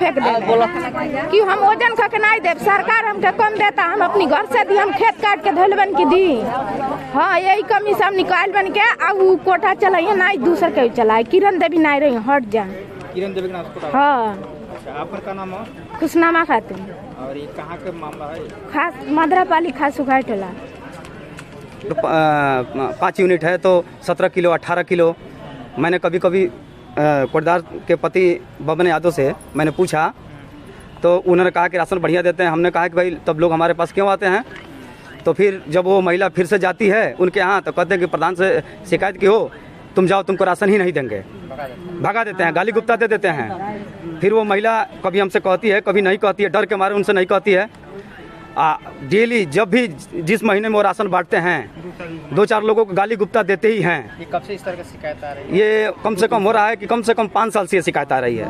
फेंक दे कि हम वजन करके नहीं दे, सरकार हमके कम देता, हम अपनी घर से दी, हम खेत काट के धोलबन की दी। हाँ, यही कमी सब निकाल बन के अब कोठा चलाइए नहीं दूसर के चलाए। किरण देवी नहीं रही, हट जा। किरण देवी के नाम? हाँ। अच्छा, आपका क्या नाम है? कुशनामा खातून। और ये कहाँ का मामला है? खास मदरापाली खास सुखाड़ टोला। तो 5 यूनिट है तो 17 किलो 18 किलो। मैंने कभी कभी कोटदार के पति बबन यादव से मैंने पूछा तो उन्होंने कहा कि राशन बढ़िया देते हैं। हमने कहा कि भाई तब लोग हमारे पास क्यों आते हैं? तो फिर जब वो महिला फिर से जाती है उनके यहाँ तो कहते हैं कि प्रधान से शिकायत की हो, तुम जाओ, तुमको राशन ही नहीं देंगे, भगा देते हैं, गाली गुप्ता दे देते हैं। फिर वो महिला कभी हमसे कहती है, कभी नहीं कहती है, डर के मारे उनसे नहीं कहती है। डेली जब भी जिस महीने में वो राशन बांटते हैं 2-4 लोगों को गाली गुप्ता देते ही हैं। ये कब से इस तरह की शिकायत आ रही है? ये कम से कम हो रहा है कि कम से कम 5 साल से ये शिकायत आ रही है।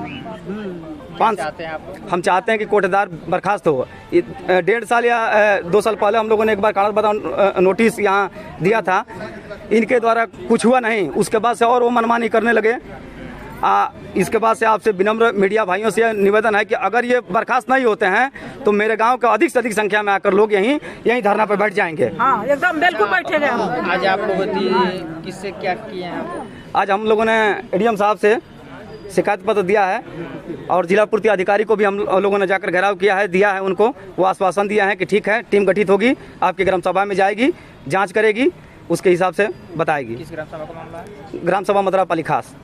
5 चाहते हैं आप? हम चाहते हैं कि कोटेदार बर्खास्त हो। 1.5 साल या 2 साल पहले हम लोगों ने एक बार कागज बताओ नोटिस यहाँ दिया था, इनके द्वारा कुछ हुआ नहीं। उसके बाद से और वो मनमानी करने लगे। इसके बाद से आपसे विनम्र मीडिया भाइयों से निवेदन है कि अगर ये बर्खास्त नहीं होते हैं तो मेरे गांव का अधिक से अधिक संख्या में आकर लोग यहीं धरना पर बैठ जाएंगे। हाँ, एकदम बिल्कुल बैठेंगे हम। आज आप लोगों किससे क्या किए हैं? आज हम लोगों ने एडीएम साहब से शिकायत पत्र दिया है और जिला पूर्ति अधिकारी को भी हम लोगों ने जाकर घेराव किया है, दिया है उनको। वो आश्वासन दिया है कि ठीक है, टीम गठित होगी, आपकी ग्राम सभा में जाएगी, जाँच करेगी, उसके हिसाब से बताएगी। किस ग्राम सभा का मामला है? ग्राम सभा मदरापाली खास।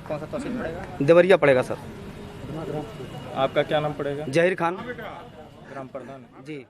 कौन सा तहसील पड़ेगा? देवरिया पड़ेगा सर। आपका क्या नाम पड़ेगा? जहीर खान, ग्राम प्रधान। जी।